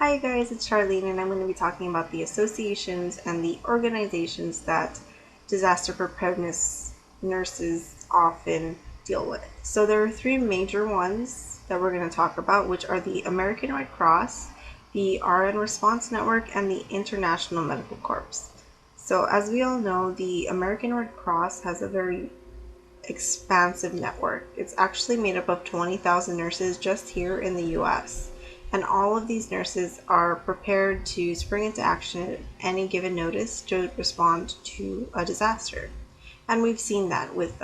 Hi guys, it's Charlene and I'm going to be talking about the associations and the organizations that disaster preparedness nurses often deal with. So there are three major ones that we're going to talk about, which are the American Red Cross, the RN Response Network, and the International Medical Corps. So as we all know, the American Red Cross has a very expansive network. It's actually made up of 20,000 nurses just here in the US. And all of these nurses are prepared to spring into action at any given notice to respond to a disaster. And we've seen that with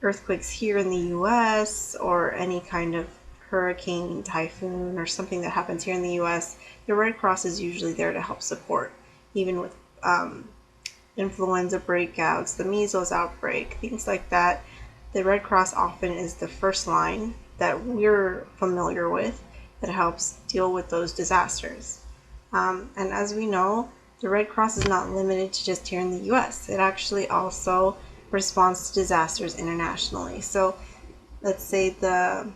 earthquakes here in the US or any kind of hurricane, typhoon, or something that happens here in the US. The Red Cross is usually there to help support, even with influenza breakouts, the measles outbreak, things like that. The Red Cross often is the first line that we're familiar with that helps deal with those disasters. And as we know, the Red Cross is not limited to just here in the US. It actually also responds to disasters internationally. So let's say the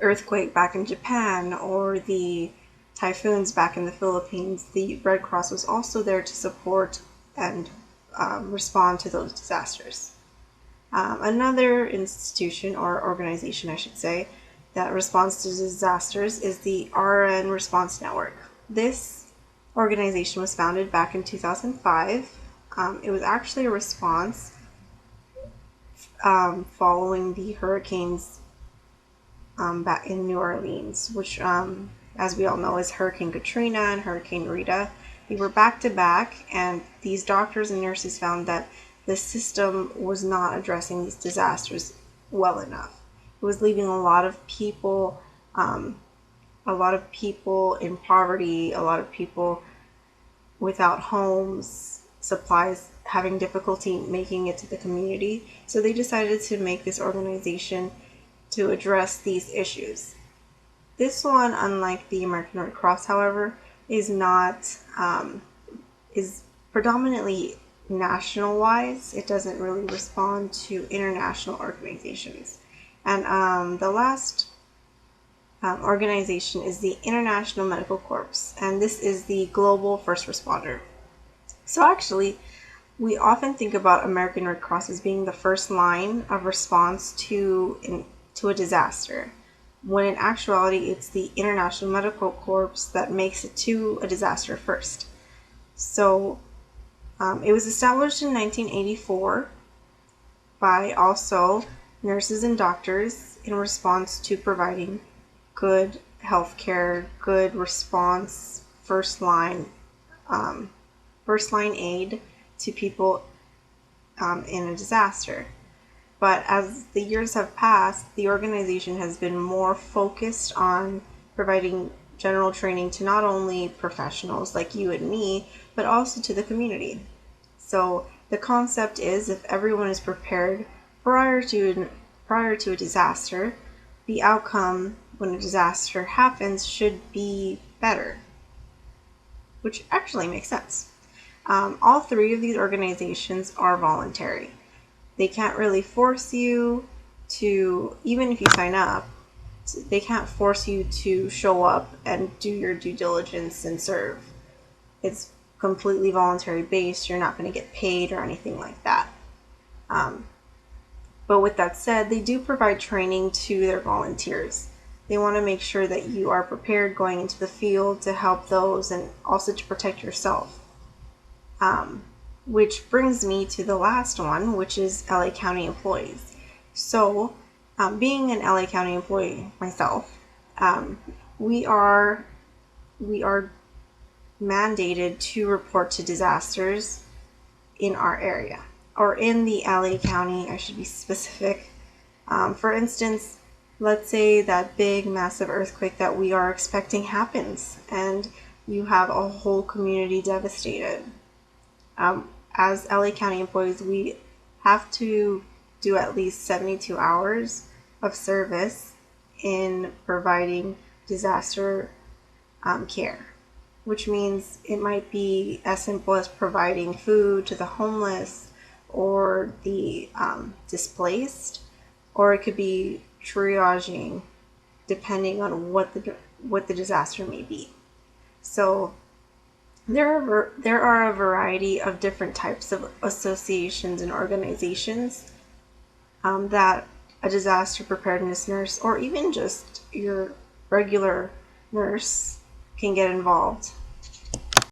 earthquake back in Japan or the typhoons back in the Philippines, the Red Cross was also there to support and respond to those disasters. Another institution or organization, I should say, that responds to disasters is the RN Response Network. This organization was founded back in 2005. It was actually a response following the hurricanes back in New Orleans, which, as we all know, is Hurricane Katrina and Hurricane Rita. They were back to back, and these doctors and nurses found that the system was not addressing these disasters well enough. It was leaving a lot of people in poverty, a lot of people without homes, supplies, having difficulty making it to the community. So they decided to make this organization to address these issues. This one, unlike the American Red Cross, however, is predominantly national-wise. It doesn't really respond to international organizations. And the last organization is the International Medical Corps, and this is the global first responder. So actually, we often think about American Red Cross as being the first line of response to a disaster, when in actuality it's the International Medical Corps that makes it to a disaster first. So it was established in 1984 by also nurses and doctors in response to providing good healthcare, good response, first line aid to people in a disaster. But as the years have passed, the organization has been more focused on providing general training to not only professionals like you and me, but also to the community. So the concept is, if everyone is prepared prior to a disaster, the outcome when a disaster happens should be better, which actually makes sense. All three of these organizations are voluntary. They can't really force you to, even if you sign up, they can't force you to show up and do your due diligence and serve. It's completely voluntary based. You're not going to get paid or anything like that. But with that said, they do provide training to their volunteers. They want to make sure that you are prepared going into the field to help those and also to protect yourself. Which brings me to the last one, which is LA County employees. So, being an LA County employee myself, we are mandated to report to disasters in our area, or in the LA County, I should be specific. For instance, let's say that big, massive earthquake that we are expecting happens, and you have a whole community devastated. As LA County employees, we have to do at least 72 hours of service in providing disaster care, which means it might be as simple as providing food to the homeless or the displaced, or it could be triaging depending on what the disaster may be. So there are a variety of different types of associations and organizations that a disaster preparedness nurse, or even just your regular nurse, can get involved